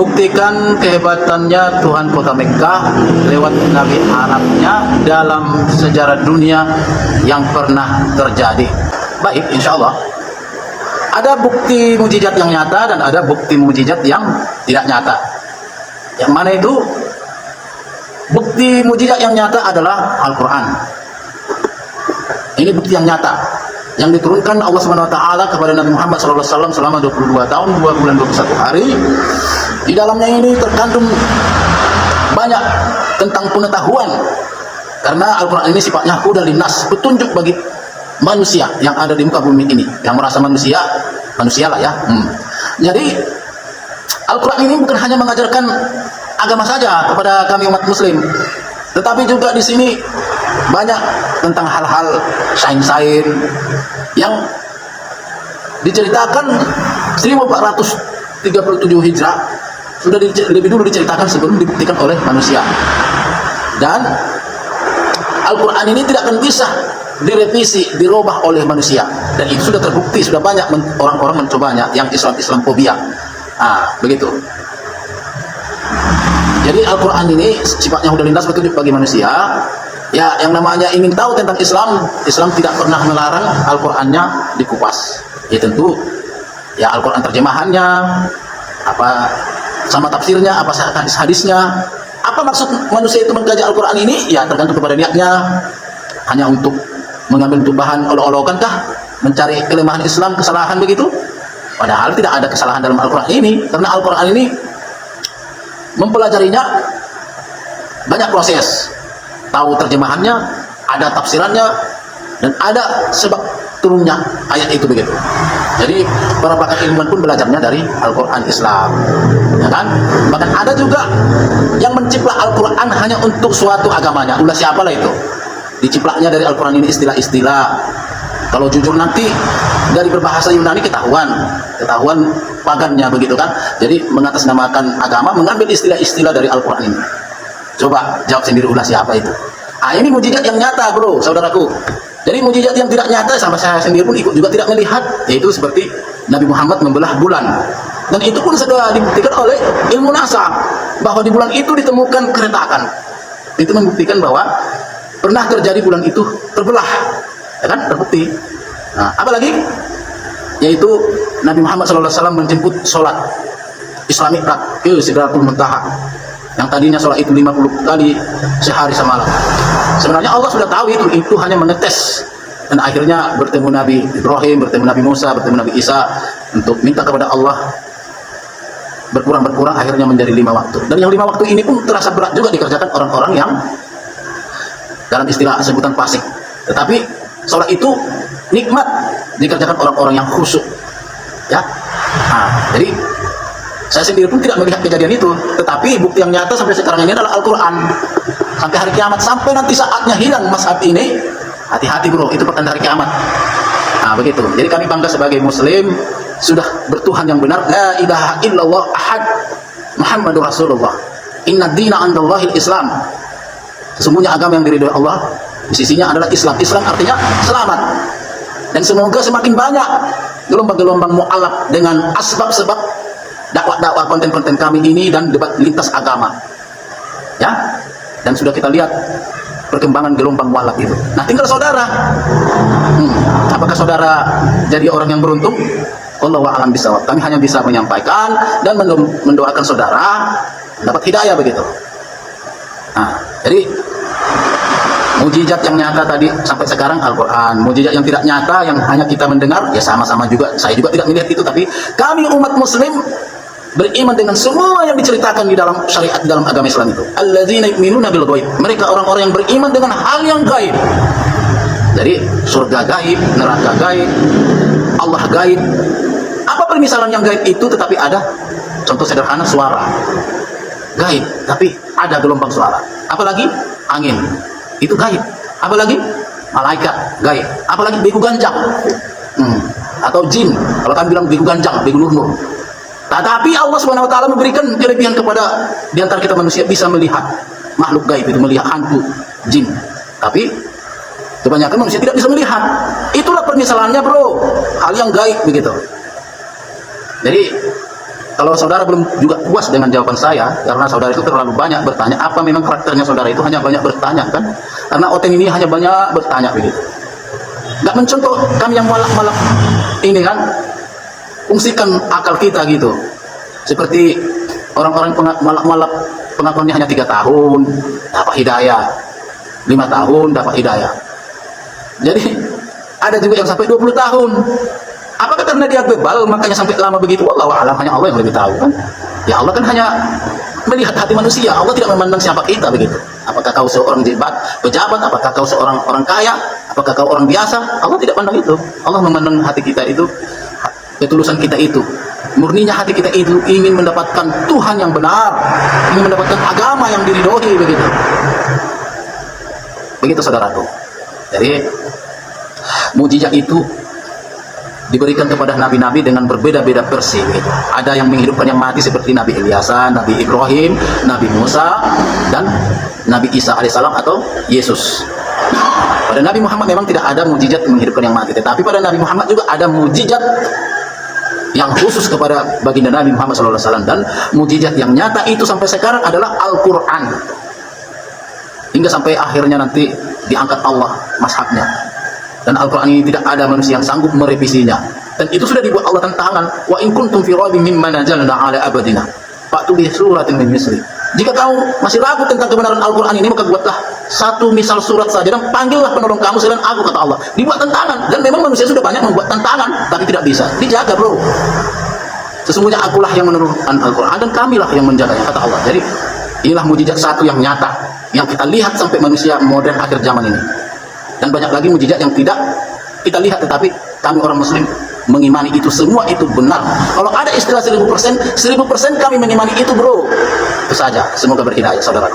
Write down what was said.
membuktikan kehebatannya Tuhan kota Mekah lewat Nabi Arabnya dalam sejarah dunia yang pernah terjadi. Baik, insya Allah ada bukti mukjizat yang nyata dan ada bukti mukjizat yang tidak nyata. Yang mana itu? Bukti mukjizat yang nyata adalah Al-Quran. Ini bukti yang nyata yang diturunkan Allah Subhanahu wa taala kepada Nabi Muhammad SAW selama 22 tahun 2 bulan 21 hari. Di dalamnya ini terkandung banyak tentang pengetahuan, karena Al-Quran ini sifatnya hudal linnas, petunjuk bagi manusia yang ada di muka bumi ini, yang merasa manusia lah ya. Jadi Al-Quran ini bukan hanya mengajarkan agama saja kepada kami umat muslim, tetapi juga di sini banyak tentang hal-hal sains-sains yang diceritakan 1437 Hijrah, sudah lebih dulu diceritakan sebelum dibuktikan oleh manusia. Dan Al-Quran ini tidak akan bisa direvisi, dirubah oleh manusia, dan itu sudah terbukti, sudah banyak orang-orang mencobanya, yang Islamophobia. Begitu. Jadi Al-Quran ini sifatnya hudal linnas, petunjuk bagi manusia. Ya, yang namanya ingin tahu tentang Islam, Islam tidak pernah melarang Al-Qurannya dikupas. Ya tentu, ya Al-Quran terjemahannya, apa sama tafsirnya, apa hadis-hadisnya, apa maksud manusia itu mengkaji Al-Quran ini, ya tergantung kepada niatnya. Hanya untuk mengambil untuk bahan olok-olokan kah, mencari kelemahan Islam, kesalahan begitu? Padahal tidak ada kesalahan dalam Al-Quran ini, karena Al-Quran ini mempelajarinya banyak proses. Tahu terjemahannya, ada tafsirannya, dan ada sebab turunnya ayat itu begitu. Jadi para pakar ilmuwan pun belajarnya dari Al-Quran Islam, ya kan? Bahkan ada juga yang menciplak Al-Quran hanya untuk suatu agamanya. Ulah siapalah itu? Diciplaknya dari Al-Quran ini istilah-istilah. Kalau jujur nanti dari berbahasa Yunani ketahuan pagannya begitu kan. Jadi mengatasnamakan agama, mengambil istilah-istilah dari Al-Quran ini. Coba jawab sendiri, ulah siapa itu? Ini mukjizat yang nyata, bro, saudaraku. Jadi mukjizat yang tidak nyata, sampai saya sendiri pun ikut juga tidak melihat, yaitu seperti Nabi Muhammad membelah bulan. Dan itu pun sudah dibuktikan oleh ilmu NASA, bahwa di bulan itu ditemukan keretakan. Itu membuktikan bahwa pernah terjadi bulan itu terbelah, ya kan? Terbukti. Apalagi yaitu Nabi Muhammad SAW menjemput sholat Isra Mi'raj ke Sidratul Muntaha, yang tadinya sholat itu 50 kali sehari semalam. Sebenarnya Allah sudah tahu itu hanya menetes, dan akhirnya bertemu Nabi Ibrahim, bertemu Nabi Musa, bertemu Nabi Isa untuk minta kepada Allah berkurang, akhirnya menjadi 5 waktu. Dan yang 5 waktu ini pun terasa berat juga dikerjakan orang-orang yang dalam istilah sebutan fasik. Tetapi sholat itu nikmat dikerjakan orang-orang yang khusyuk, ya. Jadi saya sendiri pun tidak melihat kejadian itu, tetapi bukti yang nyata sampai sekarang ini adalah Al-Quran. Sampai hari kiamat, sampai nanti saatnya hilang mazhab ini, hati-hati bro, itu pertanda hari kiamat. Begitu. Jadi kami bangga sebagai Muslim, sudah bertuhan yang benar, la ilaha illallah ahad Muhammadur Rasulullah, inna dina andallahil Islam. Sesungguhnya agama yang diridhoi Allah di sisinya adalah Islam. Islam artinya selamat. Dan semoga semakin banyak gelombang-gelombang mu'alaf dengan asbab-sebab dakwah-dakwah konten-konten kami ini dan debat lintas agama, ya. Dan sudah kita lihat perkembangan gelombang mu'alaf itu. Nah, tinggal saudara, apakah saudara jadi orang yang beruntung? Wallahu a'lam bishawab. Kami hanya bisa menyampaikan dan mendoakan saudara dapat hidayah begitu. Jadi mukjizat yang nyata tadi sampai sekarang Al-Quran, mukjizat yang tidak nyata yang hanya kita mendengar, ya sama-sama juga. Saya juga tidak melihat itu, tapi kami umat Muslim beriman dengan semua yang diceritakan di dalam syariat, di dalam agama Islam itu. Alladzina yu'minuna bil ghaib. Mereka orang-orang yang beriman dengan hal yang gaib. Jadi surga gaib, neraka gaib, Allah gaib. Apa permisalan yang gaib itu? Tetapi ada contoh sederhana, suara gaib, tapi ada gelombang suara. Apalagi angin, itu gaib. Apalagi malaikat gaib. Apalagi begu ganjang, atau jin. Kalau kami bilang begu ganjang, begu lurnur. Tetapi Allah Subhanahu wa taala memberikan kelebihan kepada di antara kita manusia, bisa melihat makhluk gaib itu, melihat hantu, jin. Tapi kebanyakan manusia tidak bisa melihat. Itulah permisalannya, bro. Hal yang gaib begitu. Jadi Kalau saudara belum juga puas dengan jawaban saya, karena saudara itu terlalu banyak bertanya, apa memang karakternya saudara itu hanya banyak bertanya kan? Karena Oteng ini hanya banyak bertanya begitu. Gak mencontoh kami yang malak-malak ini kan, fungsikan akal kita gitu. Seperti orang-orang malak-malak pengakuannya hanya 3 tahun dapat hidayah, 5 tahun dapat hidayah. Jadi ada juga yang sampai 20 tahun. Apakah karena dia bebal makanya sampai lama begitu? Wallahu a'lam, hanya Allah yang lebih tahu kan. Ya Allah kan hanya melihat hati manusia. Allah tidak memandang siapa kita begitu. Apakah kau seorang pejabat, apakah kau seorang orang kaya, apakah kau orang biasa? Allah tidak pandang itu. Allah memandang hati kita itu, ketulusan kita itu, murninya hati kita itu ingin mendapatkan Tuhan yang benar, ingin mendapatkan agama yang diridhoi begitu. Begitu saudaraku. Jadi mukjizat itu diberikan kepada nabi-nabi dengan berbeda-beda versi gitu. Ada yang menghidupkan yang mati seperti Nabi Ilyasa, Nabi Ibrahim, Nabi Musa, dan Nabi Isa alaihissalam atau Yesus. Pada Nabi Muhammad memang tidak ada mukjizat menghidupkan yang mati, tetapi pada Nabi Muhammad juga ada mukjizat yang khusus kepada baginda Nabi Muhammad SAW, dan mukjizat yang nyata itu sampai sekarang adalah Al-Quran, hingga sampai akhirnya nanti diangkat Allah mashabnya. Dan Al-Quran ini tidak ada manusia yang sanggup merevisinya. Dan itu sudah dibuat Allah tantangan. Wa in kuntum fi raibin mimma nazzalna ala abadina fa'tu bi suratin min misli. Jika kamu masih ragu tentang kebenaran Al-Quran ini, maka buatlah satu misal surat saja dan panggillah penolong kamu selain aku, kata Allah. Dibuat tantangan. Dan memang manusia sudah banyak membuat tantangan, tapi tidak bisa. Dijaga bro. Sesungguhnya akulah yang menurunkan Al-Quran dan kamilah yang menjaganya, kata Allah. Jadi inilah mukjizat satu yang nyata, yang kita lihat sampai manusia modern akhir zaman ini. Dan banyak lagi mukjizat yang tidak kita lihat, tetapi kami orang muslim mengimani itu semua itu benar. Kalau ada istilah 1000%, 1000% kami mengimani itu bro. Itu saja. Semoga berhidayah saudara.